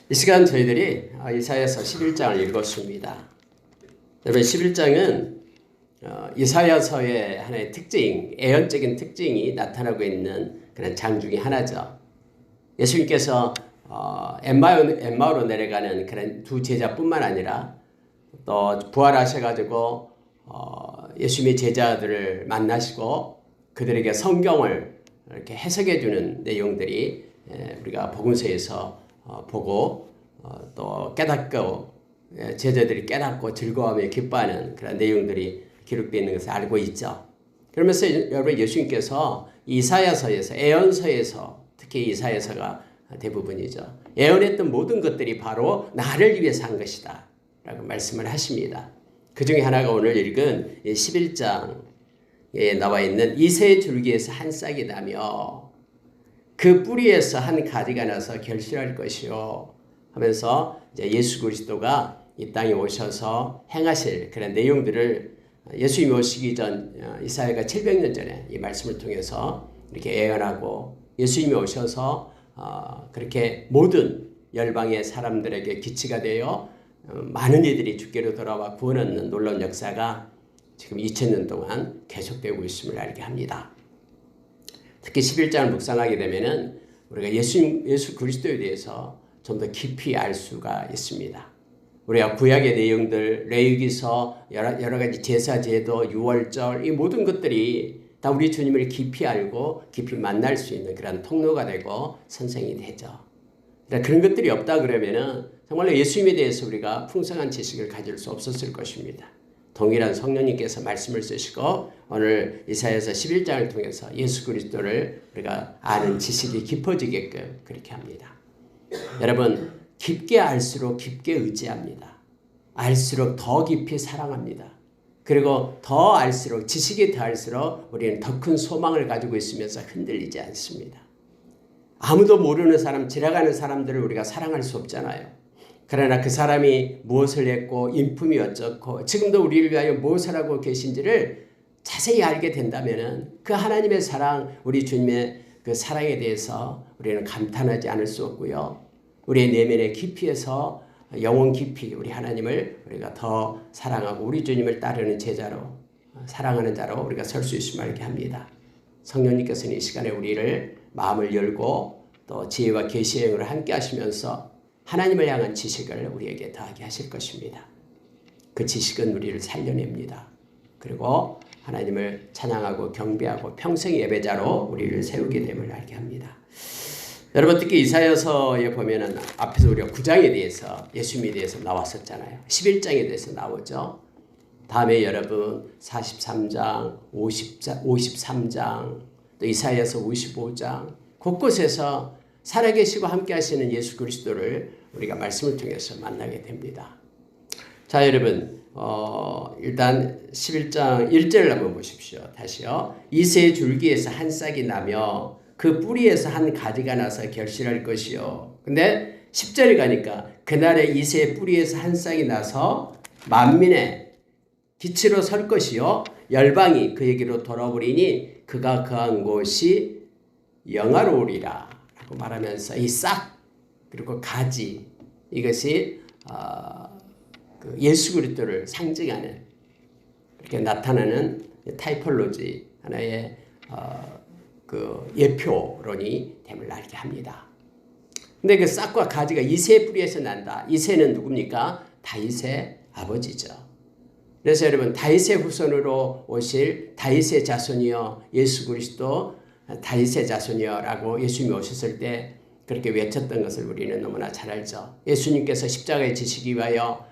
이 시간 저희들이 이사야서 11장을 읽었습니다. 여러분 11장은 이사야서의 하나의 특징, 애언적인 특징이 나타나고 있는 그런 장 중에 하나죠. 예수님께서 엠마오로 내려가는 그런 두 제자뿐만 아니라 또 부활하셔가지고 예수님의 제자들을 만나시고 그들에게 성경을 이렇게 해석해 주는 내용들이 우리가 복음서에서 보고 또 깨닫고 제자들이 깨닫고 즐거워하며 기뻐하는 그런 내용들이 기록되어 있는 것을 알고 있죠. 그러면서 여러분 예수님께서 이사야서에서 애언서에서 특히 이사야서가 대부분이죠. 애언했던 모든 것들이 바로 나를 위해서 한 것이다 라고 말씀을 하십니다. 그 중에 하나가 오늘 읽은 11장에 나와 있는 이새의 줄기에서 한 싹이 나며 그 뿌리에서 한 가지가 나서 결실할 것이요 하면서 이제 예수 그리스도가 이 땅에 오셔서 행하실 그런 내용들을 예수님이 오시기 전 이사야가 700년 전에 이 말씀을 통해서 이렇게 예언하고 예수님이 오셔서 그렇게 모든 열방의 사람들에게 기치가 되어 많은 이들이 주께로 돌아와 구원 얻는 놀라운 역사가 지금 2000년 동안 계속되고 있음을 알게 합니다. 특히 11장을 묵상하게 되면은 우리가 예수 그리스도에 대해서 좀 더 깊이 알 수가 있습니다. 우리가 구약의 내용들, 레위기서, 여러 가지 제사, 제도, 유월절 이 모든 것들이 다 우리 주님을 깊이 알고 깊이 만날 수 있는 그런 통로가 되고 선생이 되죠. 그러니까 그런 것들이 없다 그러면은 정말로 예수님에 대해서 우리가 풍성한 지식을 가질 수 없었을 것입니다. 동일한 성령님께서 말씀을 쓰시고 오늘 이사야서 11장을 통해서 예수 그리스도를 우리가 아는 지식이 깊어지게끔 그렇게 합니다. 여러분 깊게 알수록 깊게 의지합니다. 알수록 더 깊이 사랑합니다. 그리고 더 알수록 지식이 더할수록 우리는 더 큰 소망을 가지고 있으면서 흔들리지 않습니다. 아무도 모르는 사람, 지나가는 사람들을 우리가 사랑할 수 없잖아요. 그러나 그 사람이 무엇을 했고 인품이 어쩌고 지금도 우리를 위하여 무엇을 하고 계신지를 자세히 알게 된다면 그 하나님의 사랑, 우리 주님의 그 사랑에 대해서 우리는 감탄하지 않을 수 없고요. 우리의 내면의 깊이에서 영혼 깊이 우리 하나님을 우리가 더 사랑하고 우리 주님을 따르는 제자로 사랑하는 자로 우리가 설 수 있음을 알게 합니다. 성령님께서는 이 시간에 우리를 마음을 열고 또 지혜와 계시의 영으로 함께 하시면서 하나님을 향한 지식을 우리에게 더하게 하실 것입니다. 그 지식은 우리를 살려냅니다. 그리고 하나님을 찬양하고 경배하고 평생 예배자로 우리를 세우게 됨을 알게 합니다. 여러분 특히 이사야서에 보면은 앞에서 우리가 9장에 대해서 예수님에 대해서 나왔었잖아요. 11장에 대해서 나오죠. 다음에 여러분 43장, 53장, 또 이사야서 55장 곳곳에서 살아계시고 함께 하시는 예수 그리스도를 우리가 말씀을 통해서 만나게 됩니다. 자 여러분 일단 11장 1절을 한번 보십시오. 다시요. 이새의 줄기에서 한 싹이 나며 그 뿌리에서 한 가지가 나서 결실할 것이요. 근데 10절에 가니까 그날에 이새의 뿌리에서 한 싹이 나서 만민의 기치로 설 것이요. 열방이 그에게로 돌아오리니 그가 거한 곳이 영화로우리라 라고 말하면서 이 싹 그리고 가지 이것이 그 예수 그리스도를 상징하는 이렇게 나타나는 타이폴로지 하나의 그 예표론이 됨을 알게 합니다. 근데 그 싹과 가지가 이새의 뿌리에서 난다. 이새는 누굽니까? 다윗의 아버지죠. 그래서 여러분 다윗의 후손으로 오실 다윗의 자손이여 예수 그리스도 다윗의 자손이여라고 예수님이 오셨을 때 그렇게 외쳤던 것을 우리는 너무나 잘 알죠. 예수님께서 십자가에 지시기 위하여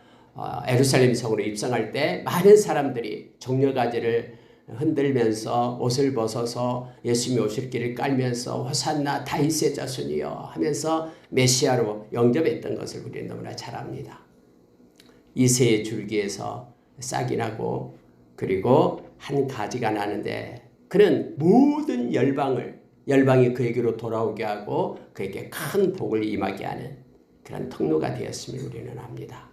예루살렘 성으로 입성할 때 많은 사람들이 종려가지를 흔들면서 옷을 벗어서 예수님이 오실 길을 깔면서 호산나 다윗의 자손이여 하면서 메시아로 영접했던 것을 우리는 너무나 잘 압니다. 이새의 줄기에서 싹이 나고 그리고 한 가지가 나는데 그는 모든 열방이 그에게로 돌아오게 하고 그에게 큰 복을 임하게 하는 그런 통로가 되었음을 우리는 압니다.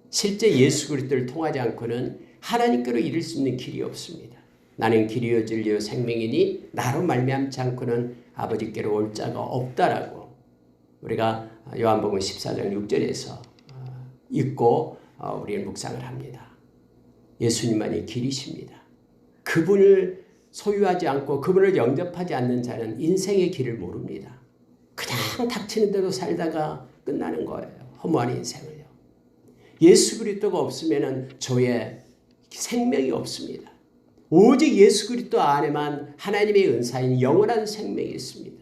실제 예수 그리스도를 통하지 않고는 하나님께로 이를 수 있는 길이 없습니다. 나는 길이요 진리요 생명이니 나로 말미암지 않고는 아버지께로 올 자가 없다라고 우리가 요한복음 14장 6절에서 읽고 우리는 묵상을 합니다. 예수님만이 길이십니다. 그분을 소유하지 않고 그분을 영접하지 않는 자는 인생의 길을 모릅니다. 그냥 닥치는 대로 살다가 끝나는 거예요. 허무한 인생을요. 예수 그리스도가 없으면 저의 생명이 없습니다. 오직 예수 그리스도 안에만 하나님의 은사인 영원한 생명이 있습니다.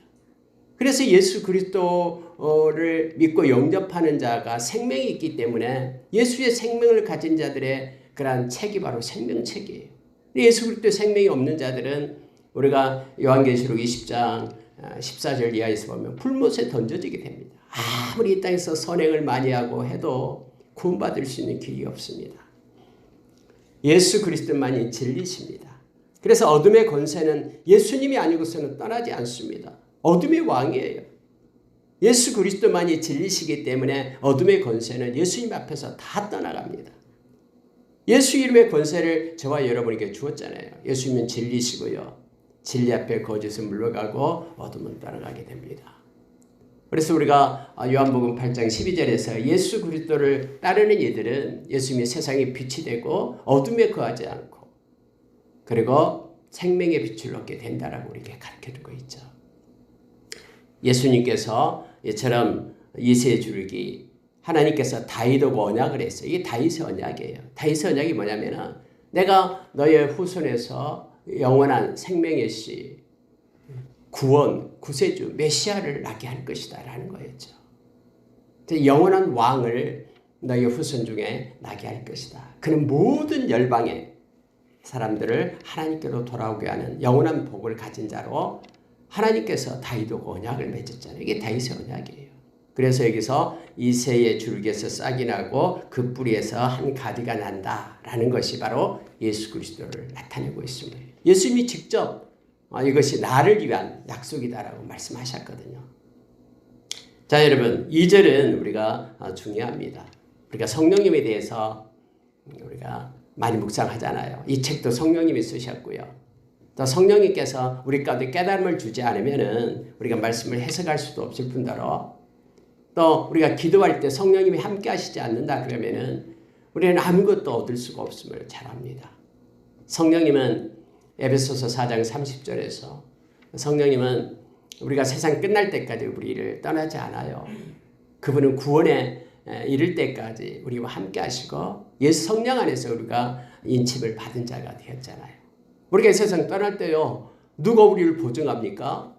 그래서 예수 그리스도를 믿고 영접하는 자가 생명이 있기 때문에 예수의 생명을 가진 자들의 그러한 책이 바로 생명책이에요. 예수 그리스도의 생명이 없는 자들은 우리가 요한계시록 20장 14절 이하에서 보면 불못에 던져지게 됩니다. 아무리 이 땅에서 선행을 많이 하고 해도 구원받을 수 있는 길이 없습니다. 예수 그리스도만이 진리십니다. 그래서 어둠의 권세는 예수님이 아니고서는 떠나지 않습니다. 어둠의 왕이에요. 예수 그리스도만이 진리시기 때문에 어둠의 권세는 예수님 앞에서 다 떠나갑니다. 예수 이름의 권세를 저와 여러분에게 주었잖아요. 예수님은 진리시고요. 진리 앞에 거짓은 물러가고 어둠은 떠나가게 됩니다. 그래서 우리가 요한복음 8장 12절에서 예수 그리스도를 따르는 이들은 예수님이 세상의 빛이 되고 어둠에 거하지 않고 그리고 생명의 빛을 얻게 된다라고 우리에게 가르쳐주고 있죠. 예수님께서 이처럼 이새의 줄기 하나님께서 다윗하고 언약을 했어요. 이게 다윗의 언약이에요. 다윗의 언약이 뭐냐면은 내가 너의 후손에서 영원한 생명의 씨 구원, 구세주, 메시아를 낳게 할 것이다 라는 거였죠. 영원한 왕을 너희 후손 중에 낳게 할 것이다. 그는 모든 열방의 사람들을 하나님께로 돌아오게 하는 영원한 복을 가진 자로 하나님께서 다윗하고 언약을 맺었잖아요. 이게 다윗의 언약이에요. 그래서 여기서 이새의 줄기에서 싹이 나고 그 뿌리에서 한 가지가 난다라는 것이 바로 예수 그리스도를 나타내고 있습니다. 예수님이 직접 이것이 나를 위한 약속이다라고 말씀하셨거든요. 자, 여러분 2절은 우리가 중요합니다. 우리가 성령님에 대해서 우리가 많이 묵상하잖아요. 이 책도 성령님이 쓰셨고요. 또 성령님께서 우리 가운데 깨달음을 주지 않으면은 우리가 말씀을 해석할 수도 없을 뿐더러 또 우리가 기도할 때 성령님이 함께 하시지 않는다 그러면은 우리는 아무것도 얻을 수가 없음을 잘 압니다. 성령님은 에베소서 4장 30절에서 성령님은 우리가 세상 끝날 때까지 우리를 떠나지 않아요. 그분은 구원에 이를 때까지 우리와 함께 하시고 예수 성령 안에서 우리가 인침을 받은 자가 되었잖아요. 우리가 이 세상 떠날 때요. 누가 우리를 보증합니까?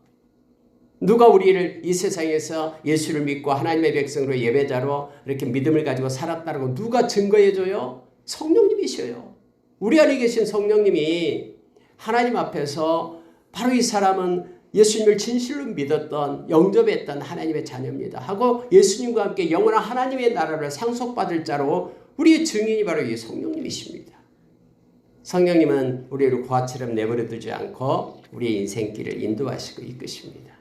누가 우리를 이 세상에서 예수를 믿고 하나님의 백성으로 예배자로 이렇게 믿음을 가지고 살았다고 누가 증거해줘요? 성령님이셔요. 우리 안에 계신 성령님이 하나님 앞에서 바로 이 사람은 예수님을 진실로 믿었던 영접했던 하나님의 자녀입니다 하고 예수님과 함께 영원한 하나님의 나라를 상속받을 자로 우리의 증인이 바로 이 성령님이십니다. 성령님은 우리를 고아처럼 내버려 두지 않고 우리의 인생길을 인도하시고 이끄십니다.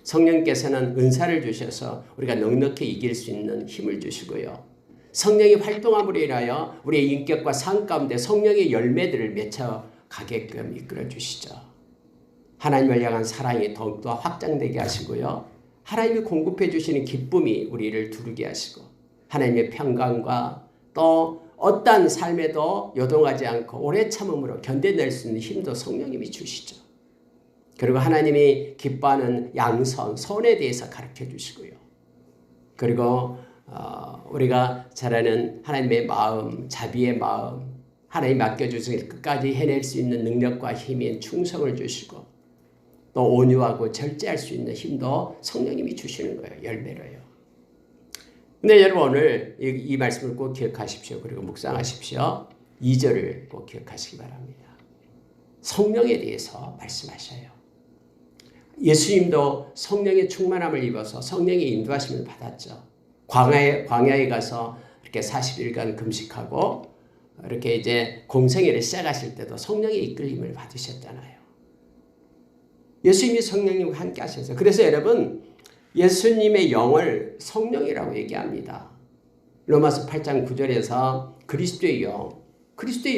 성령께서는 은사를 주셔서 우리가 넉넉히 이길 수 있는 힘을 주시고요. 성령이 활동함으로 인하여 우리의 인격과 삶 가운데 성령의 열매들을 맺혀가게끔 이끌어 주시죠. 하나님을 향한 사랑이 더욱더 확장되게 하시고요. 하나님이 공급해 주시는 기쁨이 우리를 두르게 하시고 하나님의 평강과 또 어떠한 삶에도 요동하지 않고 오래 참음으로 견뎌낼 수 있는 힘도 성령님이 주시죠. 그리고 하나님이 기뻐하는 양선, 선에 대해서 가르쳐 주시고요. 그리고 우리가 잘 아는 하나님의 마음, 자비의 마음, 하나님 맡겨주신 끝까지 해낼 수 있는 능력과 힘인 충성을 주시고 또 온유하고 절제할 수 있는 힘도 성령님이 주시는 거예요. 열매로요. 근데 여러분 오늘 이 말씀을 꼭 기억하십시오. 그리고 묵상하십시오. 2절을 꼭 기억하시기 바랍니다. 성령에 대해서 말씀하셔요. 예수님도 성령의 충만함을 입어서 성령의 인도하심을 받았죠. 광야에 가서 이렇게 40일간 금식하고 이렇게 이제 공생애를 시작하실 때도 성령의 이끌림을 받으셨잖아요. 예수님이 성령님과 함께 하셔서 그래서 여러분 예수님의 영을 성령이라고 얘기합니다. 로마서 8장 9절에서 그리스도의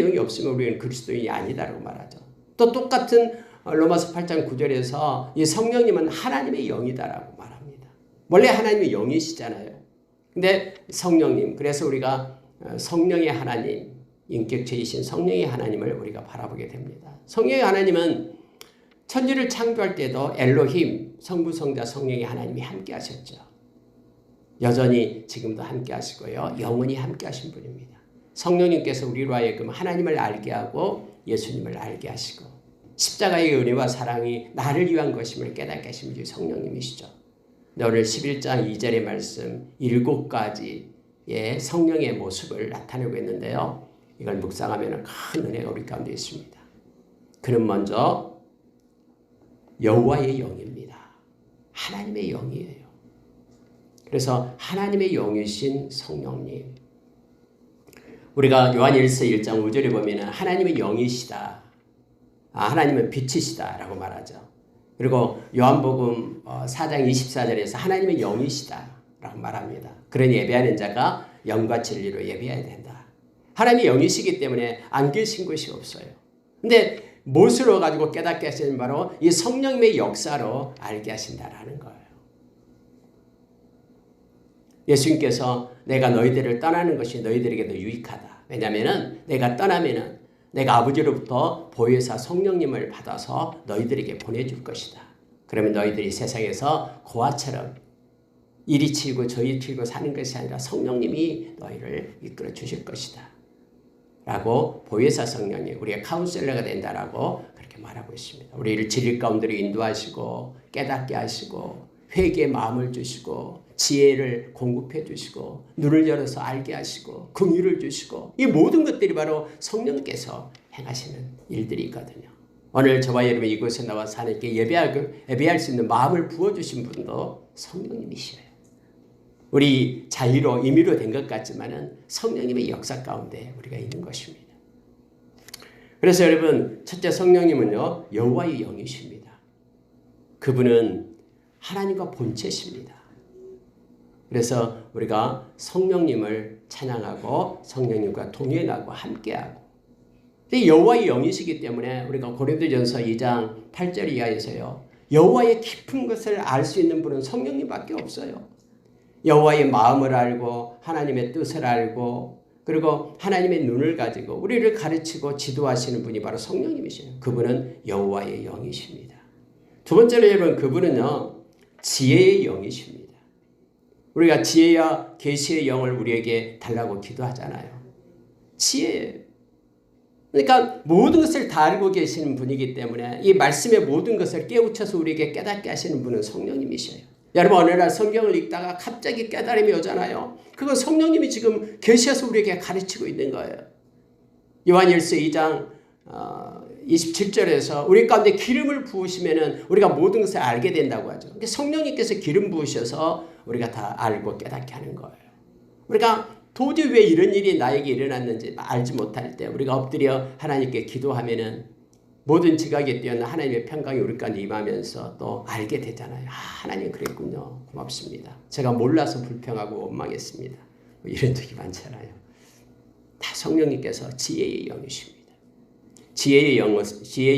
영이 없으면 우리는 그리스도인이 아니다라고 말하죠. 또 똑같은 로마서 8장 9절에서 이 성령님은 하나님의 영이다라고 말합니다. 원래 하나님이 영이시잖아요. 근데 성령님, 그래서 우리가 성령의 하나님, 인격체이신 성령의 하나님을 우리가 바라보게 됩니다. 성령의 하나님은 천지를 창조할 때도 엘로힘, 성부, 성자, 성령의 하나님이 함께 하셨죠. 여전히 지금도 함께 하시고요. 영원히 함께 하신 분입니다. 성령님께서 우리로 하여금 하나님을 알게 하고 예수님을 알게 하시고 십자가의 은혜와 사랑이 나를 위한 것임을 깨닫게 하신 분이 성령님이시죠. 오늘 11장 2절의 말씀 7가지의 성령의 모습을 나타내고 있는데요. 이걸 묵상하면 큰 은혜가 우리 가운데 있습니다. 그는 먼저 여호와의 영입니다. 하나님의 영이에요. 그래서 하나님의 영이신 성령님. 우리가 요한일서 1장 5절에 보면 하나님의 영이시다. 하나님은 빛이시다 라고 말하죠. 그리고 요한복음 4장 24절에서 하나님의 영이시다 라고 말합니다. 그런 예배하는 자가 영과 진리로 예배해야 된다. 하나님이 영이시기 때문에 안 계신 곳이 없어요. 근데 무엇으로 가지고 깨닫게 하시는 바로 이 성령님의 역사로 알게 하신다라는 거예요. 예수님께서 내가 너희들을 떠나는 것이 너희들에게도 유익하다. 왜냐하면 내가 떠나면 내가 아버지로부터 보혜사 성령님을 받아서 너희들에게 보내줄 것이다. 그러면 너희들이 세상에서 고아처럼 이리 치고 저리 치고 사는 것이 아니라 성령님이 너희를 이끌어 주실 것이다. 라고 보혜사 성령이 우리의 카운셀러가 된다라고 그렇게 말하고 있습니다. 우리를 진리 가운데로 인도하시고 깨닫게 하시고 회개의 마음을 주시고 지혜를 공급해 주시고 눈을 열어서 알게 하시고 긍휼을 주시고 이 모든 것들이 바로 성령께서 행하시는 일들이 있거든요. 오늘 저와 여러분 이곳에 나와서 하나님께 예배할 수 있는 마음을 부어주신 분도 성령님이셔요. 우리 자의로 임의로 된 것 같지만은 성령님의 역사 가운데 우리가 있는 것입니다. 그래서 여러분 첫째 성령님은요 여호와의 영이십니다. 그분은 하나님과 본체십니다. 그래서 우리가 성령님을 찬양하고 성령님과 동행하고 함께하고 여호와의 영이시기 때문에 우리가 고린도전서 2장 8절 이하에서요 여호와의 깊은 것을 알 수 있는 분은 성령님밖에 없어요. 여호와의 마음을 알고 하나님의 뜻을 알고 그리고 하나님의 눈을 가지고 우리를 가르치고 지도하시는 분이 바로 성령님이시죠. 그분은 여호와의 영이십니다. 두 번째로 여러분 그분은요 지혜의 영이십니다. 우리가 지혜와 계시의 영을 우리에게 달라고 기도하잖아요. 지혜예요. 그러니까 모든 것을 다 알고 계시는 분이기 때문에 이 말씀의 모든 것을 깨우쳐서 우리에게 깨닫게 하시는 분은 성령님이셔요. 여러분 어느 날 성경을 읽다가 갑자기 깨달음이 오잖아요. 그건 성령님이 지금 계시해서 우리에게 가르치고 있는 거예요. 요한일서 2장 27절에서 우리 가운데 기름을 부으시면 우리가 모든 것을 알게 된다고 하죠. 성령님께서 기름 부으셔서 우리가 다 알고 깨닫게 하는 거예요. 우리가 도저히 왜 이런 일이 나에게 일어났는지 알지 못할 때 우리가 엎드려 하나님께 기도하면 모든 지각에 뛰어난 하나님의 평강이 우리 가운데 임하면서 또 알게 되잖아요. 하나님 그랬군요. 고맙습니다. 제가 몰라서 불평하고 원망했습니다. 이런 적이 많잖아요. 다 성령님께서 지혜의 영이십니다. 지혜의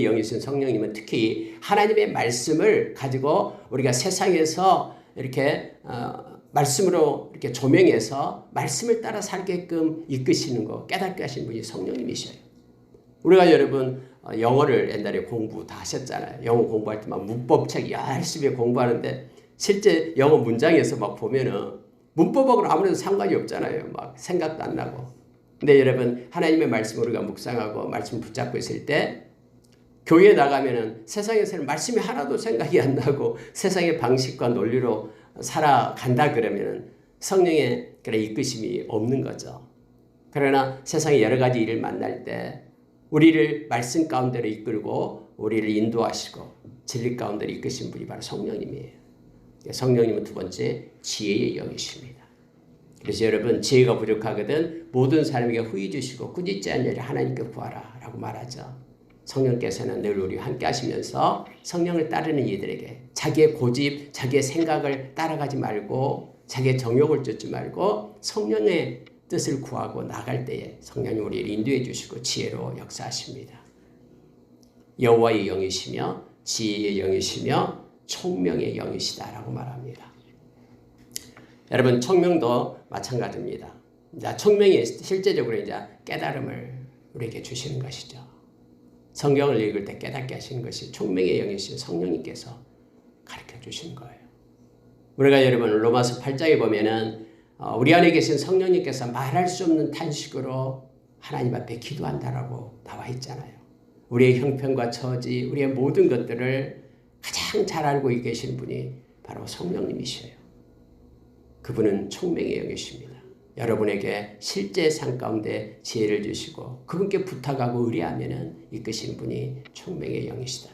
영이신 성령님은 특히 하나님의 말씀을 가지고 우리가 세상에서 이렇게 말씀으로 이렇게 조명해서 말씀을 따라 살게끔 이끄시는 거 깨닫게 하시는 분이 성령님이셔요. 우리가 여러분 영어를 옛날에 공부 다 하셨잖아요. 영어 공부할 때 막 문법책 열심히 공부하는데 실제 영어 문장에서 막 보면은 문법하고는 아무래도 상관이 없잖아요. 막 생각도 안 나고. 근데 여러분 하나님의 말씀을 우리가 묵상하고 말씀 붙잡고 있을 때 교회에 나가면은 세상에서는 말씀이 하나도 생각이 안 나고 세상의 방식과 논리로 살아간다 그러면은 성령의 그런 이끄심이 없는 거죠. 그러나 세상의 여러 가지 일을 만날 때 우리를 말씀 가운데로 이끌고 우리를 인도하시고 진리 가운데로 이끄신 분이 바로 성령님이에요. 성령님은 두 번째 지혜의 영이십니다. 그래서 여러분 지혜가 부족하거든 모든 사람에게 후히 주시고 꾸짖지 않는 일을 하나님께 구하라 라고 말하죠. 성령께서는 늘 우리와 함께 하시면서 성령을 따르는 이들에게 자기의 고집, 자기의 생각을 따라가지 말고 자기의 정욕을 쫓지 말고 성령의 뜻을 구하고 나갈 때에 성령이 우리를 인도해 주시고 지혜로 역사하십니다. 여호와의 영이시며 지혜의 영이시며 총명의 영이시다라고 말합니다. 여러분 청명도 마찬가지입니다. 이제 청명이 실제적으로 이제 깨달음을 우리에게 주시는 것이죠. 성경을 읽을 때 깨닫게 하시는 것이 총명의 영이신 성령님께서 가르쳐 주시는 거예요. 우리가 여러분 로마서 8장에 보면은 우리 안에 계신 성령님께서 말할 수 없는 탄식으로 하나님 앞에 기도한다라고 나와 있잖아요. 우리의 형편과 처지, 우리의 모든 것들을 가장 잘 알고 계신 분이 바로 성령님이셔요. 그분은 총명의 영이십니다. 여러분에게 실제 삶 가운데 지혜를 주시고 그분께 부탁하고 의뢰하면 이끄시는 분이 총명의 영이시다.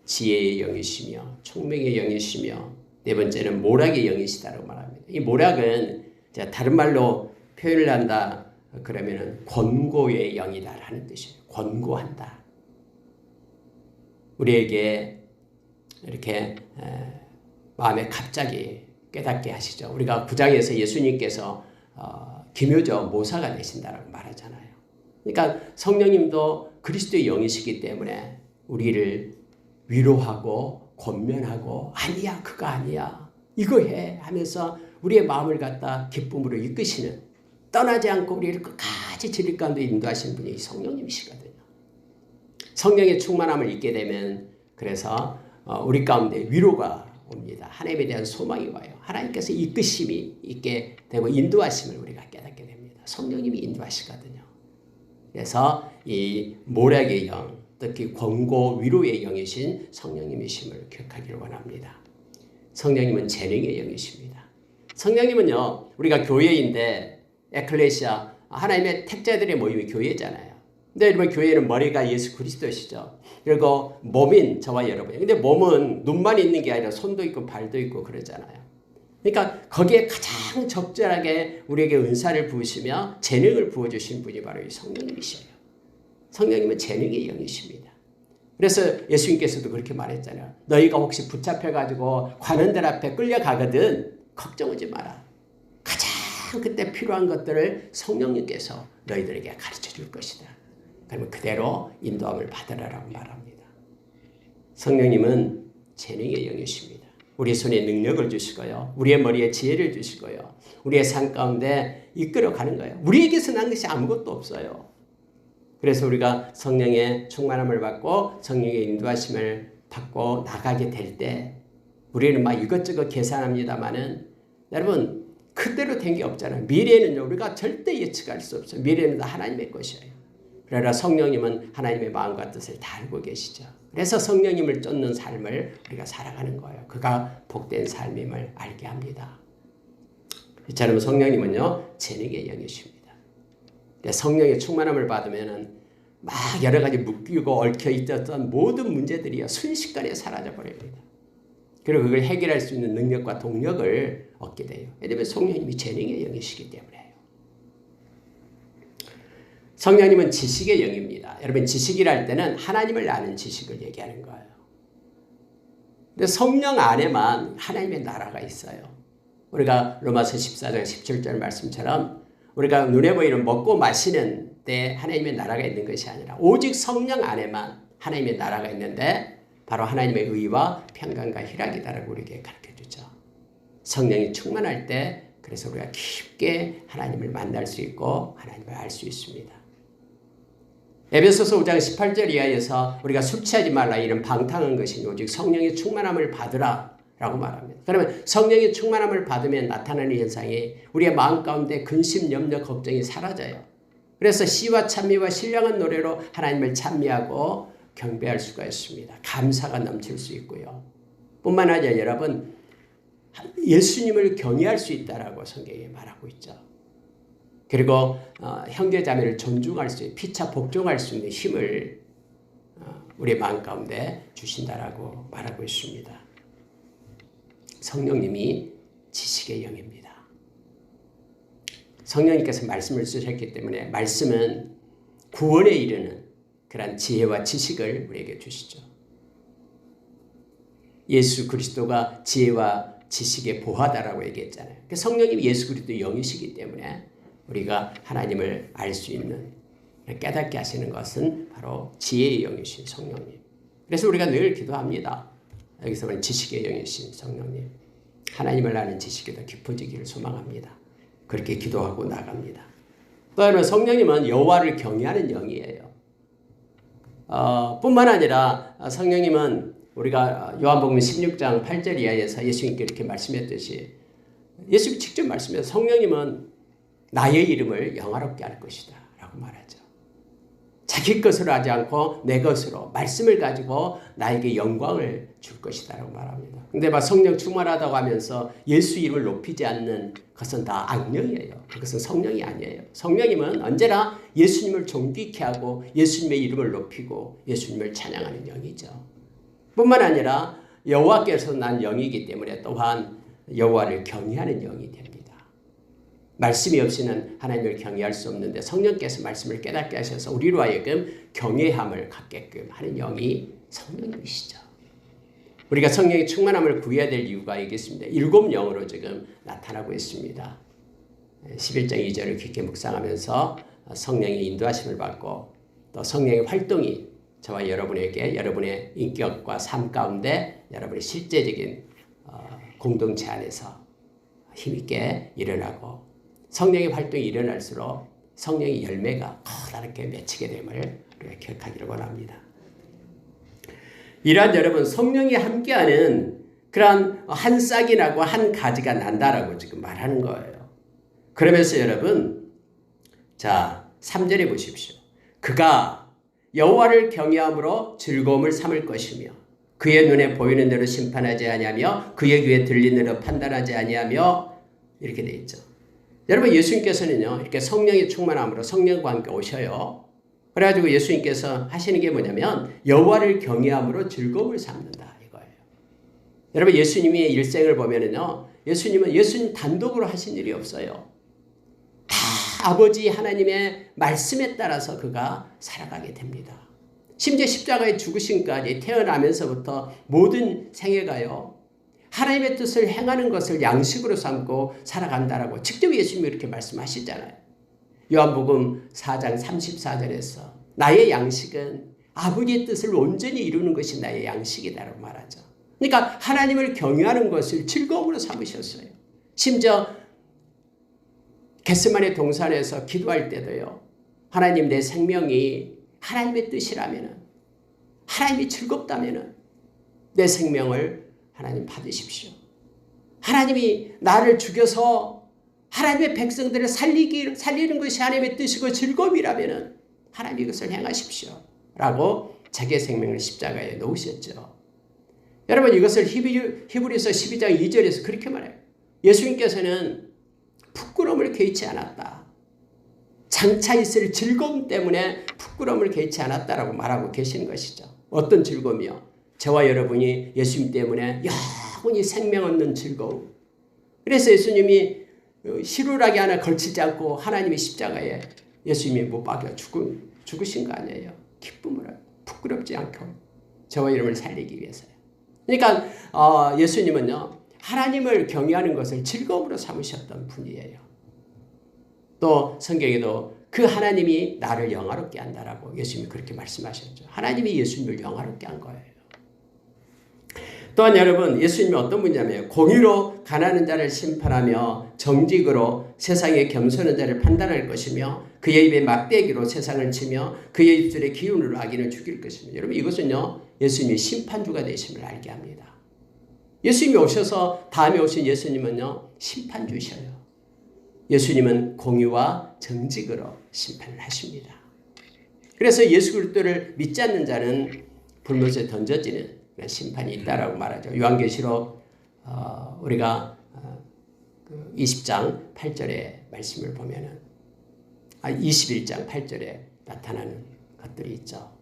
지혜의 영이시며 총명의 영이시며 네 번째는 모략의 영이시다라고 말합니다. 이 모략은 다른 말로 표현을 한다 그러면은 권고의 영이다라는 뜻이에요. 권고한다. 우리에게 이렇게 마음에 갑자기 깨닫게 하시죠. 우리가 9장에서 예수님께서 기묘저 모사가 되신다라고 말하잖아요. 그러니까 성령님도 그리스도의 영이시기 때문에 우리를 위로하고 권면하고 아니야 그거 아니야 이거 해 하면서 우리의 마음을 갖다 기쁨으로 이끄시는 떠나지 않고 우리를 끝까지 진리 가운데 인도하시는 분이 성령님이시거든요. 성령의 충만함을 잊게 되면 그래서 우리 가운데 위로가 옵니다. 하나님에 대한 소망이 와요. 하나님께서 이끄심이 있게 되고 인도하심을 우리가 깨닫게 됩니다. 성령님이 인도하시거든요. 그래서 이 모략의 영, 특히 권고 위로의 영이신 성령님이심을 기억하기를 원합니다. 성령님은 재능의 영이십니다. 성령님은요, 우리가 교회인데 에클레시아, 하나님의 택자들의 모임이 교회잖아요. 근데 여러분 교회는 머리가 예수 그리스도시죠. 그리고 몸인 저와 여러분이. 근데 몸은 눈만 있는 게 아니라 손도 있고 발도 있고 그러잖아요. 그러니까 거기에 가장 적절하게 우리에게 은사를 부으시며 재능을 부어주신 분이 바로 이 성령님이셔요. 성령님은 재능의 영이십니다. 그래서 예수님께서도 그렇게 말했잖아요. 너희가 혹시 붙잡혀가지고 관원들 앞에 끌려가거든 걱정하지 마라. 가장 그때 필요한 것들을 성령님께서 너희들에게 가르쳐 줄 것이다. 그러면 그대로 인도함을 받으라라고 말합니다. 성령님은 재능의 영이십니다. 우리 손에 능력을 주시고요. 우리의 머리에 지혜를 주시고요. 우리의 삶 가운데 이끌어가는 거예요. 우리에게서 난 것이 아무것도 없어요. 그래서 우리가 성령의 충만함을 받고 성령의 인도하심을 받고 나가게 될 때 우리는 막 이것저것 계산합니다마는 여러분 그대로 된 게 없잖아요. 미래는요 우리가 절대 예측할 수 없어요. 미래는 다 하나님의 것이에요. 그러나 성령님은 하나님의 마음과 뜻을 다 알고 계시죠. 그래서 성령님을 쫓는 삶을 우리가 살아가는 거예요. 그가 복된 삶임을 알게 합니다. 이처럼 성령님은요 재능의 영이십니다. 성령의 충만함을 받으면은 막 여러 가지 묶이고 얽혀 있었던 모든 문제들이 순식간에 사라져 버립니다. 그리고 그걸 해결할 수 있는 능력과 동력을 얻게 돼요. 왜냐하면 성령님이 재능의 영이시기 때문에요. 성령님은 지식의 영입니다. 여러분 지식이랄 때는 하나님을 아는 지식을 얘기하는 거예요. 근데 성령 안에만 하나님의 나라가 있어요. 우리가 로마서 14장 17절 말씀처럼 우리가 눈에 보이는 먹고 마시는 때 하나님의 나라가 있는 것이 아니라 오직 성령 안에만 하나님의 나라가 있는데 바로 하나님의 의와 평강과 희락이다라고 우리에게 가르쳐주죠. 성령이 충만할 때 그래서 우리가 깊게 하나님을 만날 수 있고 하나님을 알 수 있습니다. 에베소서 5장 18절 이하에서 우리가 술 취하지 말라 이런 방탕한 것이니 오직 성령의 충만함을 받으라 라고 말합니다. 그러면 성령의 충만함을 받으면 나타나는 현상이 우리의 마음 가운데 근심, 염려, 걱정이 사라져요. 그래서 시와 찬미와 신령한 노래로 하나님을 찬미하고 경배할 수가 있습니다. 감사가 넘칠 수 있고요. 뿐만 아니라 여러분 예수님을 경외할 수 있다라고 성경에 말하고 있죠. 그리고 형제자매를 존중할 수 있는 피차 복종할 수 있는 힘을 우리의 마음 가운데 주신다라고 말하고 있습니다. 성령님이 지식의 영입니다. 성령님께서 말씀을 쓰셨기 때문에 말씀은 구원에 이르는 그런 지혜와 지식을 우리에게 주시죠. 예수 그리스도가 지혜와 지식의 보화다라고 얘기했잖아요. 성령님이 예수 그리스도 영이시기 때문에 우리가 하나님을 알 수 있는 깨닫게 하시는 것은 바로 지혜의 영이신 성령님. 그래서 우리가 늘 기도합니다. 여기서 말하는 지식의 영이신 성령님. 하나님을 아는 지식이 더 깊어지기를 소망합니다. 그렇게 기도하고 나갑니다. 또 여러분, 성령님은 여호와를 경외하는 영이에요. 뿐만 아니라 성령님은 우리가 요한복음 16장 8절 이하에서 예수님께 이렇게 말씀했듯이 예수님이 직접 말씀해서 성령님은 나의 이름을 영화롭게 할 것이다 라고 말하죠. 자기 것으로 하지 않고 내 것으로 말씀을 가지고 나에게 영광을 줄 것이다 라고 말합니다. 근데 막 성령 충만하다고 하면서 예수 이름을 높이지 않는 것은 다 악령이에요. 그것은 성령이 아니에요. 성령님은 언제나 예수님을 존귀케 하고 예수님의 이름을 높이고 예수님을 찬양하는 영이죠. 뿐만 아니라 여호와께서 난 영이기 때문에 또한 여호와를 경외하는 영이 됩니다. 말씀이 없이는 하나님을 경외할 수 없는데 성령께서 말씀을 깨닫게 하셔서 우리로 하여금 경외함을 갖게끔 하는 영이 성령님이시죠. 우리가 성령의 충만함을 구해야 될 이유가 있겠습니다. 7영으로 지금 나타나고 있습니다. 11장 2절을 깊게 묵상하면서 성령의 인도하심을 받고 또 성령의 활동이 저와 여러분에게 여러분의 인격과 삶 가운데 여러분의 실제적인 공동체 안에서 힘있게 일어나고 성령의 활동이 일어날수록 성령의 열매가 커다랗게 맺히게 됨을 우리가 기억하기를 원합니다. 이러한 여러분 성령이 함께하는 그러한 한 싹이 나고 한 가지가 난다라고 지금 말하는 거예요. 그러면서 여러분 자 3절에 보십시오. 그가 여호와를 경외함으로 즐거움을 삼을 것이며 그의 눈에 보이는 대로 심판하지 아니하며 그의 귀에 들리는 대로 판단하지 아니하며 이렇게 돼 있죠. 여러분 예수님께서는요 이렇게 성령의 충만함으로 성령과 함께 오셔요. 그래가지고 예수님께서 하시는 게 뭐냐면 여호와를 경외함으로 즐거움을 삼는다 이거예요. 여러분 예수님의 일생을 보면은요 예수님은 예수님 단독으로 하신 일이 없어요. 다 아버지 하나님의 말씀에 따라서 그가 살아가게 됩니다. 심지어 십자가에 죽으심까지 태어나면서부터 모든 생애가요. 하나님의 뜻을 행하는 것을 양식으로 삼고 살아간다라고 직접 예수님이 이렇게 말씀하시잖아요. 요한복음 4장 34절에서 나의 양식은 아버지의 뜻을 온전히 이루는 것이 나의 양식이다라고 말하죠. 그러니까 하나님을 경외하는 것을 즐거움으로 삼으셨어요. 심지어 겟세마네 동산에서 기도할 때도요. 하나님 내 생명이 하나님의 뜻이라면 하나님이 즐겁다면 내 생명을 하나님 받으십시오. 하나님이 나를 죽여서 하나님의 백성들을 살리는 것이 하나님의 뜻이고 즐거움이라면 하나님이 그것을 행하십시오. 라고 자기의 생명을 십자가에 놓으셨죠. 여러분 이것을 히브리서 12장 2절에서 그렇게 말해요. 예수님께서는 부끄러움을 개의치 않았다. 장차 있을 즐거움 때문에 부끄러움을 개의치 않았다라고 말하고 계시는 것이죠. 어떤 즐거움이요? 저와 여러분이 예수님 때문에 영원히 생명 얻는 즐거움. 그래서 예수님이 희루라기 하나 걸치지 않고 하나님의 십자가에 예수님이 못 박여 죽으신 거 아니에요. 기쁨으로 부끄럽지 않고 저와 여러분을 살리기 위해서요. 그러니까 예수님은요. 하나님을 경외하는 것을 즐거움으로 삼으셨던 분이에요. 또 성경에도 그 하나님이 나를 영화롭게 한다라고 예수님이 그렇게 말씀하셨죠. 하나님이 예수님을 영화롭게 한 거예요. 또한 여러분 예수님이 어떤 분이냐면 공의로 가난한 자를 심판하며 정직으로 세상에 겸손한 자를 판단할 것이며 그의 입에 막대기로 세상을 치며 그의 입술에 기운으로 악인을 죽일 것이며 여러분 이것은요 예수님이 심판주가 되심을 알게 합니다. 예수님이 오셔서 다음에 오신 예수님은요 심판주셔요. 예수님은 공의와 정직으로 심판을 하십니다. 그래서 예수 그리스도를 믿지 않는 자는 불못에 던져지는 심판이 있다라고 말하죠. 요한계시록 우리가 20장 8절의 말씀을 보면은 21장 8절에 나타나는 것들이 있죠.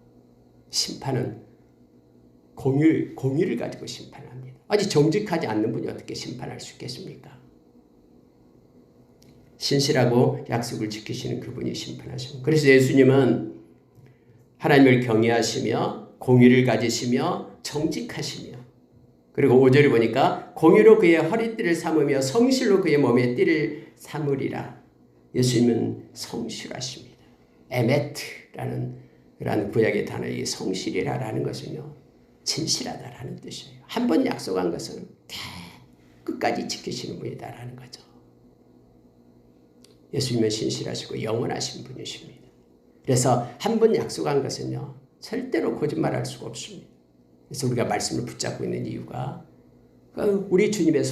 심판은 공의를 가지고 심판을 합니다. 아직 정직하지 않는 분이 어떻게 심판할 수 있겠습니까? 신실하고 약속을 지키시는 그분이 심판하십니다. 그래서 예수님은 하나님을 경외하시며 공의를 가지시며 정직하시며 그리고 5절에 보니까 공의로 그의 허리띠를 삼으며 성실로 그의 몸에 띠를 삼으리라. 예수님은 성실하십니다. 에메트라는 그런 구약의 단어 이 성실이라는 것은요 진실하다라는 뜻이에요. 한 번 약속한 것은 끝까지 지키시는 분이다라는 거죠. 예수님은 신실하시고 영원하신 분이십니다. 그래서 한 번 약속한 것은요, 절대로 거짓말할 수가 없습니다. 그래서 우리가 말씀을 붙잡고 있는 이유가 우리 주님의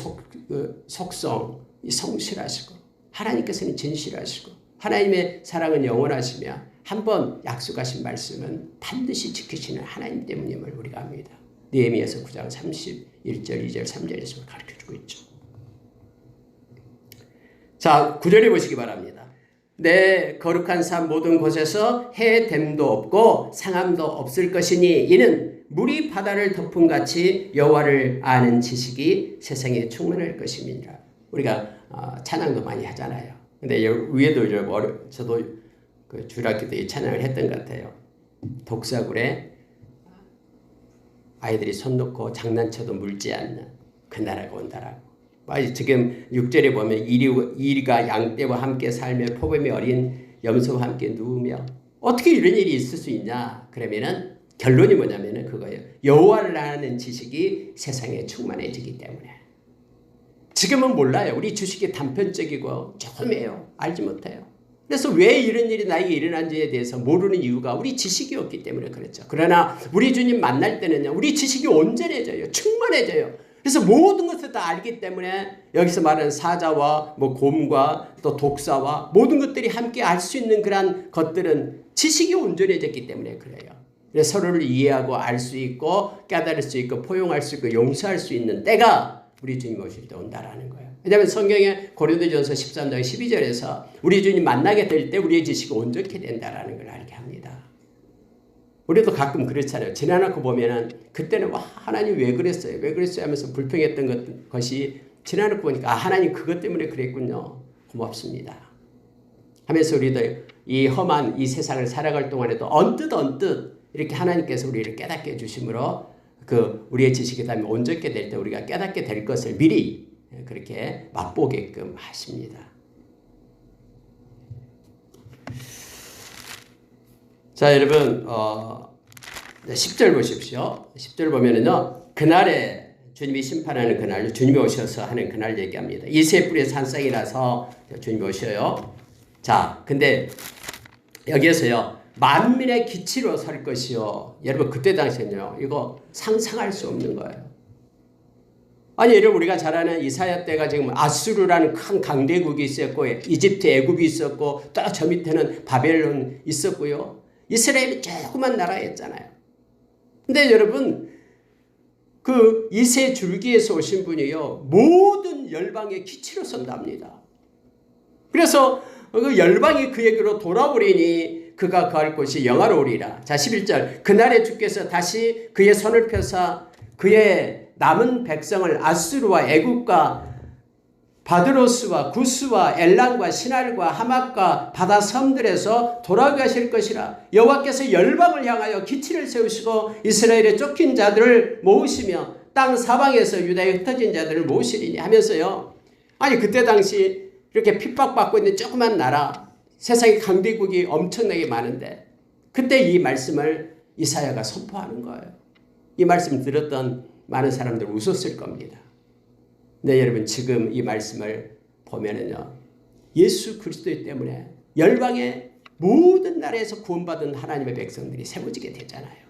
속성, 이 성실하시고 하나님께서는 진실하시고 하나님의 사랑은 영원하시며 한 번 약속하신 말씀은 반드시 지키시는 하나님 때문임을 우리가 압니다. 느헤미야서 9장 31절, 2절, 3절에서 가르쳐주고 있죠. 자, 9절에 보시기 바랍니다. 내 거룩한 산 모든 곳에서 해됨도 없고 상함도 없을 것이니 이는 물이 바다를 덮은 같이 여호와를 아는 지식이 세상에 충만할 것입니다. 우리가 찬양도 많이 하잖아요. 근데 위에도 저도 그 주일학교 때 찬양을 했던 것 같아요. 독사굴에 아이들이 손 놓고 장난쳐도 물지 않는 그 나라가 온다라고. 지금 6절에 보면 이리가 양떼와 함께 살며 포범이 어린 염소와 함께 누우며 어떻게 이런 일이 있을 수 있냐? 그러면은 결론이 뭐냐면은 그거예요. 여호와를 아는 지식이 세상에 충만해지기 때문에. 지금은 몰라요. 우리 지식이 단편적이고 조금이에요. 알지 못해요. 그래서 왜 이런 일이 나에게 일어난지에 대해서 모르는 이유가 우리 지식이 없기 때문에 그렇죠. 그러나 우리 주님 만날 때는요, 우리 지식이 온전해져요. 충만해져요. 그래서 모든 것을 다 알기 때문에 여기서 말하는 사자와 곰과 또 독사와 모든 것들이 함께 알 수 있는 그런 것들은 지식이 온전해졌기 때문에 그래요. 그래서 서로를 이해하고 알 수 있고 깨달을 수 있고 포용할 수 있고 용서할 수 있는 때가 우리 주님 오실 때 온다라는 거예요. 왜냐하면 성경에 고린도전서 13장 12절에서 우리 주님 만나게 될 때 우리의 지식이 온전케 된다라는 걸 알게 합니다. 우리도 가끔 그렇잖아요. 지나놓고 보면은 그때는 와 하나님 왜 그랬어요? 왜 그랬어요? 하면서 불평했던 것이 지나놓고 보니까 하나님 그것 때문에 그랬군요. 고맙습니다. 하면서 우리도 이 험한 이 세상을 살아갈 동안에도 언뜻 이렇게 하나님께서 우리를 깨닫게 해주심으로 우리의 지식이 다음에 온전케 될 때 우리가 깨닫게 될 것을 미리 그렇게 맛보게끔 하십니다. 자, 여러분 10절 보십시오. 10절 보면은요, 그날에 주님이 심판하는 그날, 주님이 오셔서 하는 그날 얘기합니다. 이새 뿌리에서 한 쌍이 나서 주님이 오셔요. 자, 근데 여기에서요, 만민의 기치로 설 것이요. 여러분 그때 당시에는요, 이거 상상할 수 없는 거예요. 아니, 여러분 우리가 잘 아는 이사야 때가 지금 아수르라는 큰 강대국이 있었고, 이집트, 애굽이 있었고, 또 저 밑에는 바벨론 있었고요. 이스라엘이 조그만 나라였잖아요. 근데 여러분, 그 이세 줄기에서 오신 분이요, 모든 열방의 기치로 선답니다. 그래서 그 열방이 그에게로 돌아오리니 그가 거할 곳이 영화로우리라. 자, 11절. 그날에 주께서 다시 그의 손을 펴사 그의 남은 백성을 아수르와 애굽과 바드로스와 구스와 엘람과 시날과 하맛과 바다 섬들에서 돌아오게 하실 것이라. 여호와께서 열방을 향하여 기치를 세우시고 이스라엘의 쫓긴 자들을 모으시며 땅 사방에서 유다에 흩어진 자들을 모으시리니 하면서요. 아니 그때 당시 이렇게 핍박받고 있는 조그만 나라, 세상의 강대국이 엄청나게 많은데 그때 이 말씀을 이사야가 선포하는 거예요. 이 말씀 들었던 많은 사람들 웃었을 겁니다. 네, 여러분 지금 이 말씀을 보면은요, 예수 그리스도 때문에 열방의 모든 나라에서 구원받은 하나님의 백성들이 세워지게 되잖아요.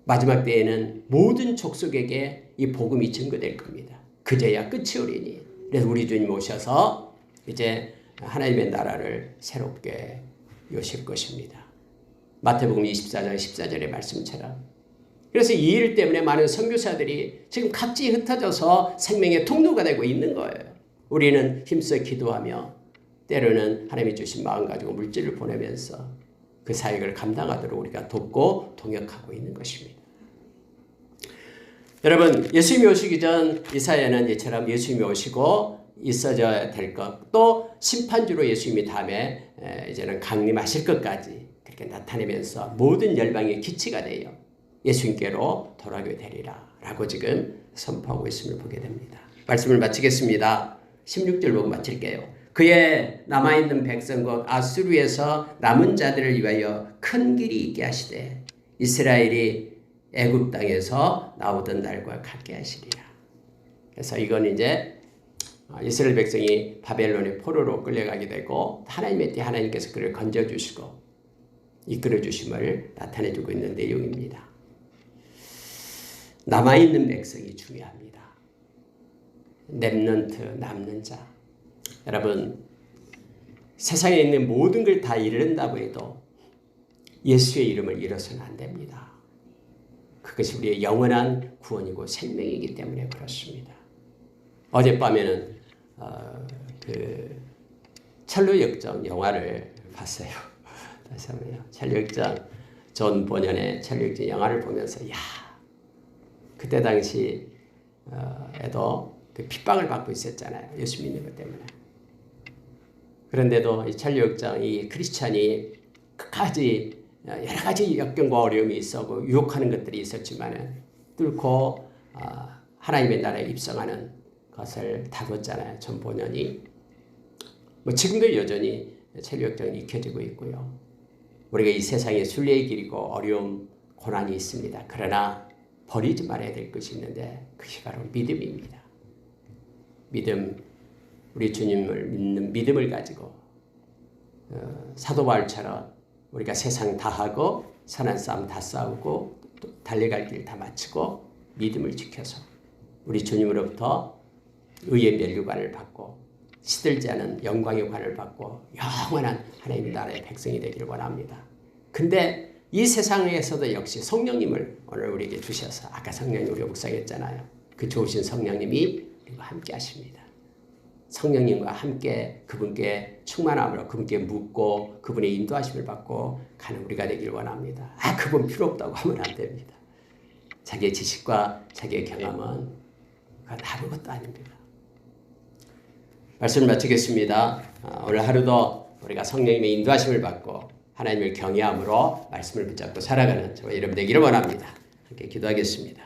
마지막 때에는 모든 족속에게 이 복음이 증거될 겁니다. 그제야 끝이 오리니. 그래서 우리 주님 오셔서 이제 하나님의 나라를 새롭게 여실 것입니다. 마태복음 24장 14절의 말씀처럼. 그래서 이 일 때문에 많은 선교사들이 지금 각지 흩어져서 생명의 통로가 되고 있는 거예요. 우리는 힘써 기도하며 때로는 하나님이 주신 마음 가지고 물질을 보내면서 그 사역을 감당하도록 우리가 돕고 동역하고 있는 것입니다. 여러분, 예수님이 오시기 전 이사야는 이처럼 예수님이 오시고 있어져야 될 것, 또 심판주로 예수님이 다음에 이제는 강림하실 것까지 그렇게 나타내면서 모든 열방의 기치가 되어 예수님께로 돌아오게 되리라 라고 지금 선포하고 있음을 보게 됩니다. 말씀을 마치겠습니다. 16절 보고 마칠게요. 그의 남아있는 백성 곧 아수르에서 남은 자들을 위하여 큰 길이 있게 하시되 이스라엘이 애굽 땅에서 나오던 날과 같게 하시리라. 그래서 이건 이제 이스라엘 백성이 바벨론의 포로로 끌려가게 되고 하나님의 때 하나님께서 그를 건져주시고 이끌어주심을 나타내주고 있는 내용입니다. 남아있는 백성이 중요합니다. 렘넌트, 남는 자. 여러분, 세상에 있는 모든 걸 다 잃는다고 해도 예수의 이름을 잃어서는 안 됩니다. 그것이 우리의 영원한 구원이고 생명이기 때문에 그렇습니다. 어젯밤에는 그 첼로역정 영화를 봤어요. 다시 한번요. 첼로역정 존 보년의 첼로역정 영화를 보면서 그때 당시 에도 그 핍박을 받고 있었잖아요. 예수 믿는 것 때문에. 그런데도 이 첼로역정 이 크리스찬이 끝까지 여러 가지 역경과 어려움이 있었고 유혹하는 것들이 있었지만 뚫고 하나님의 나라에 입성하는 것을 다뤘잖아요. 존 보년이. 지금도 여전히 첼로역정이 익혀지고 있고요. 우리가 이 세상에 순례의 길이고 어려움, 고난이 있습니다. 그러나 버리지 말아야 될 것이 있는데 그것이 바로 믿음입니다. 믿음, 우리 주님을 믿는 믿음을 가지고 사도 바울처럼 우리가 세상 다 하고 선한 싸움 다 싸우고 또 달려갈 길 다 마치고 믿음을 지켜서 우리 주님으로부터 의의 면류관을 받고 시들지 않은 영광의 관을 받고 영원한 하나님의 나라의 백성이 되기를 원합니다. 근데 이 세상에서도 역시 성령님을 오늘 우리에게 주셔서 아까 성령님 우리가 묵상했잖아요. 그 좋으신 성령님이 우리와 함께 하십니다. 성령님과 함께 그분께 충만함으로 그분께 묻고 그분의 인도하심을 받고 가는 우리가 되길 원합니다. 그분 필요 없다고 하면 안 됩니다. 자기의 지식과 자기의 경험은 그건 아무것도 아닙니다. 말씀을 마치겠습니다. 오늘 하루도 우리가 성령님의 인도하심을 받고 하나님을 경외함으로 말씀을 붙잡고 살아가는 저와 여러분 되기를 원합니다. 함께 기도하겠습니다.